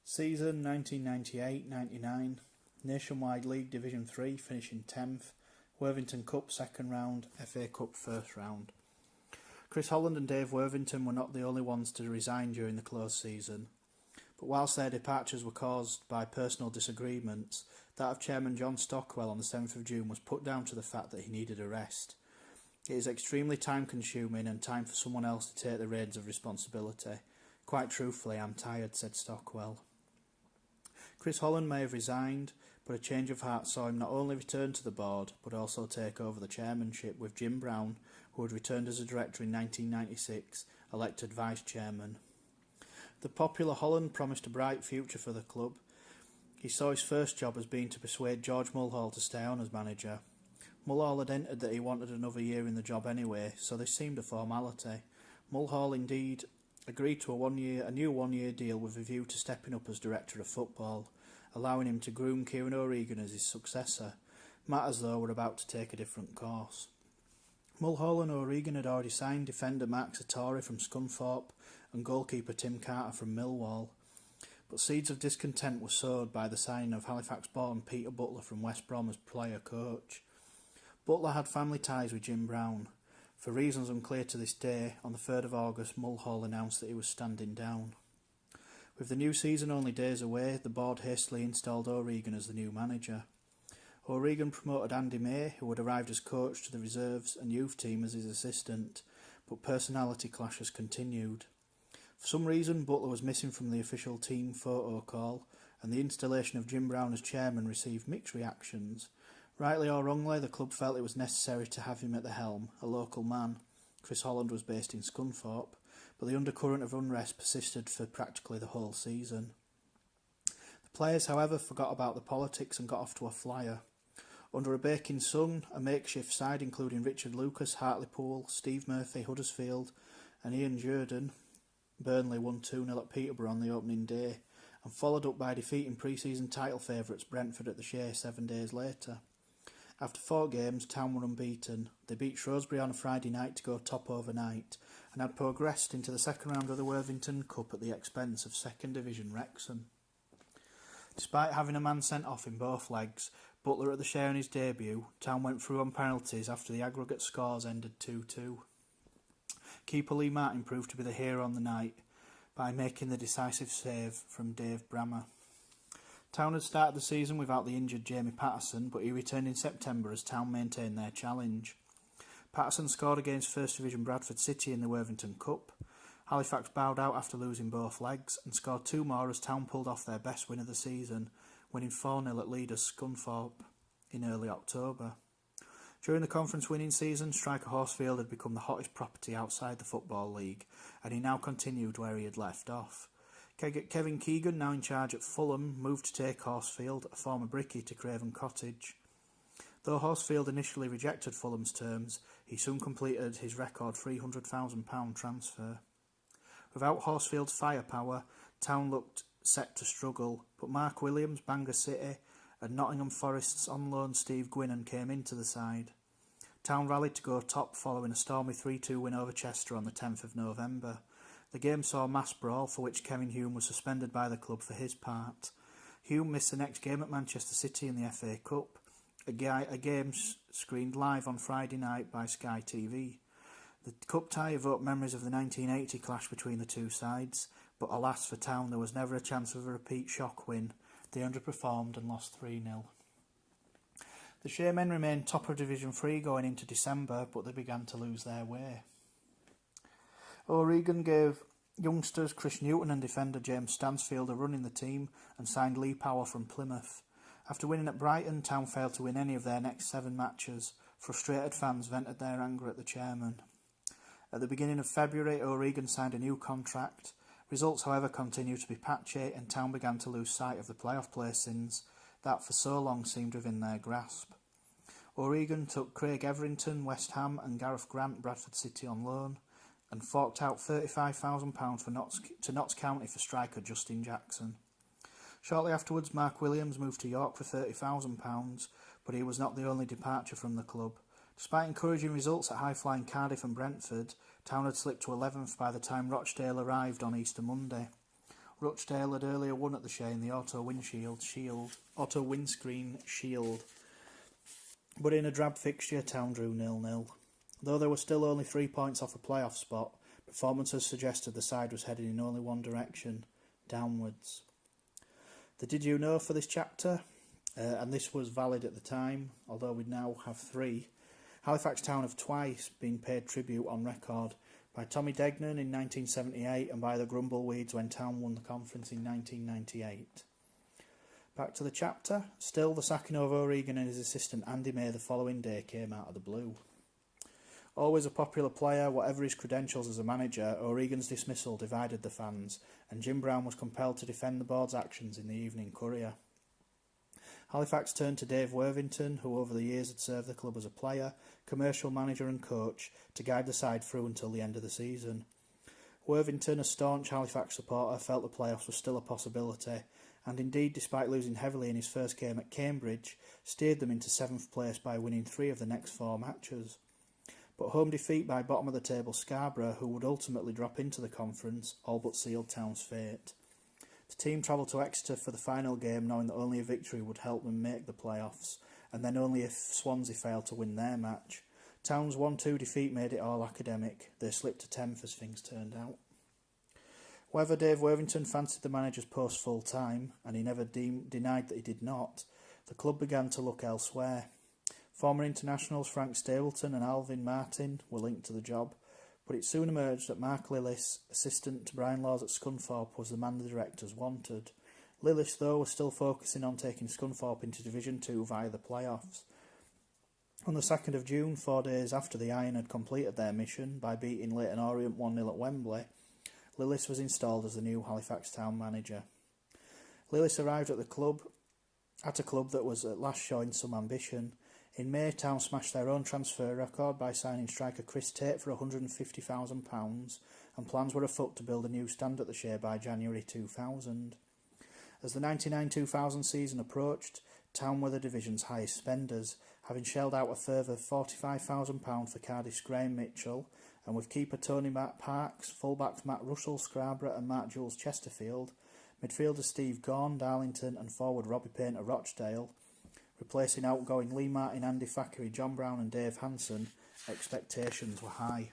Season 1998-99, Nationwide League Division 3 finishing 10th, Worthington Cup second round, FA Cup first round. Chris Holland and Dave Worthington were not the only ones to resign during the close season, but whilst their departures were caused by personal disagreements, that of Chairman John Stockwell on the 7th of June was put down to the fact that he needed a rest. It is extremely time consuming and time for someone else to take the reins of responsibility. Quite truthfully, I'm tired, said Stockwell. Chris Holland may have resigned, but a change of heart saw him not only return to the board, but also take over the chairmanship, with Jim Brown, who had returned as a director in 1996, elected vice-chairman. The popular Holland promised a bright future for the club. He saw his first job as being to persuade George Mulhall to stay on as manager. Mulhall had entered that he wanted another year in the job anyway, so this seemed a formality. Mulhall indeed agreed to a new one-year deal with a view to stepping up as director of football, allowing him to groom Kieran O'Regan as his successor. Matters, though, were about to take a different course. Mulhall and O'Regan had already signed defender Mark Sartori from Scunthorpe and goalkeeper Tim Carter from Millwall, but seeds of discontent were sowed by the signing of Halifax-born Peter Butler from West Brom as player-coach. Butler had family ties with Jim Brown. For reasons unclear to this day, on the 3rd of August, Mulhall announced that he was standing down. With the new season only days away, the board hastily installed O'Regan as the new manager. O'Regan promoted Andy May, who had arrived as coach, to the reserves and youth team as his assistant, but personality clashes continued. For some reason, Butler was missing from the official team photo call, and the installation of Jim Brown as chairman received mixed reactions. Rightly or wrongly, the club felt it was necessary to have him at the helm, a local man. Chris Holland was based in Scunthorpe, but the undercurrent of unrest persisted for practically the whole season. The players, however, forgot about the politics and got off to a flyer. Under a baking sun, a makeshift side including Richard Lucas, Hartlepool, Steve Murphy, Huddersfield and Ian Jordan, Burnley won 2-0 at Peterborough on the opening day, and followed up by defeating pre-season title favourites Brentford at the Shea 7 days later. After 4 games, Town were unbeaten. They beat Shrewsbury on a Friday night to go top overnight, and had progressed into the second round of the Worthington Cup at the expense of 2nd Division Wrexham. Despite having a man sent off in both legs, Butler at the Shea on his debut, Town went through on penalties after the aggregate scores ended 2-2. Keeper Lee Martin proved to be the hero on the night by making the decisive save from Dave Brammer. Town had started the season without the injured Jamie Patterson, but he returned in September as Town maintained their challenge. Patterson scored against 1st Division Bradford City in the Worthington Cup. Halifax bowed out after losing both legs and scored 2 more as Town pulled off their best win of the season, winning 4-0 at leaders Scunthorpe in early October. During the conference winning season, striker Horsfield had become the hottest property outside the Football League, and he now continued where he had left off. Kevin Keegan, now in charge at Fulham, moved to take Horsfield, a former brickie, to Craven Cottage. Though Horsfield initially rejected Fulham's terms, he soon completed his record £300,000 transfer. Without Horsfield's firepower, Town looked set to struggle, but Mark Williams, Bangor City, and Nottingham Forest's on loan Steve Gwynnon came into the side. Town rallied to go top following a stormy 3-2 win over Chester on the 10th of November. The game saw a mass brawl for which Kevin Hume was suspended by the club for his part. Hume missed the next game at Manchester City in the FA Cup, a game screened live on Friday night by Sky TV. The cup tie evoked memories of the 1980 clash between the two sides, but alas for Town, there was never a chance of a repeat shock win. They underperformed and lost 3-0. The Shaymen remained top of Division 3 going into December, but they began to lose their way. O'Regan gave youngsters Chris Newton and defender James Stansfield a run in the team and signed Lee Power from Plymouth. After winning at Brighton, Town failed to win any of their next 7 matches. Frustrated fans vented their anger at the chairman. At the beginning of February, O'Regan signed a new contract. Results, however, continued to be patchy, and Town began to lose sight of the playoff placings that for so long seemed within their grasp. O'Regan took Craig Everington, West Ham, and Gareth Grant, Bradford City, on loan, and forked out £35,000 to Notts County for striker Justin Jackson. Shortly afterwards, Mark Williams moved to York for £30,000, but he was not the only departure from the club. Despite encouraging results at high-flying Cardiff and Brentford, Town had slipped to 11th by the time Rochdale arrived on Easter Monday. Rochdale had earlier won at the Shay in the auto windscreen shield, but in a drab fixture, Town drew 0-0. Though they were still only 3 points off a playoff spot, performances suggested the side was heading in only one direction, downwards. The Did You Know for this chapter, and this was valid at the time, although we now have 3. Halifax Town have twice been paid tribute on record, by Tommy Degnan in 1978 and by the Grumbleweeds when Town won the conference in 1998. Back to the chapter. Still, the sacking of O'Regan and his assistant Andy May the following day came out of the blue. Always a popular player, whatever his credentials as a manager, O'Regan's dismissal divided the fans, and Jim Brown was compelled to defend the board's actions in the Evening Courier. Halifax turned to Dave Worthington, who over the years had served the club as a player, commercial manager and coach, to guide the side through until the end of the season. Worthington, a staunch Halifax supporter, felt the playoffs were still a possibility, and indeed, despite losing heavily in his first game at Cambridge, steered them into 7th place by winning 3 of the next 4 matches. But home defeat by bottom-of-the-table Scarborough, who would ultimately drop into the conference, all but sealed Town's fate. The team travelled to Exeter for the final game, knowing that only a victory would help them make the playoffs, and then only if Swansea failed to win their match. Town's 1-2 defeat made it all academic. They slipped to 10th as things turned out. Whether Dave Worthington fancied the manager's post full-time, and he never denied that he did not, the club began to look elsewhere. Former internationals Frank Stapleton and Alvin Martin were linked to the job, but it soon emerged that Mark Lillis, assistant to Brian Laws at Scunthorpe, was the man the directors wanted. Lillis, though, was still focusing on taking Scunthorpe into Division 2 via the playoffs. On the 2nd of June, 4 days after the Iron had completed their mission by beating Leyton Orient 1-0 at Wembley, Lillis was installed as the new Halifax Town manager. Lillis arrived at a club that was at last showing some ambition. In May, Town smashed their own transfer record by signing striker Chris Tate for £150,000, and plans were afoot to build a new stand at the Shea by January 2000. As the 99-2000 season approached, Town were the division's highest spenders, having shelled out a further £45,000 for Cardiff's Graham Mitchell, and with keeper Tony Parks, fullbacks Matt Russell Scarborough and Mark Jules Chesterfield, midfielder Steve Gaughan Darlington and forward Robbie Painter Rochdale, replacing outgoing Lee Martin, Andy Thackeray, John Brown and Dave Hanson, expectations were high.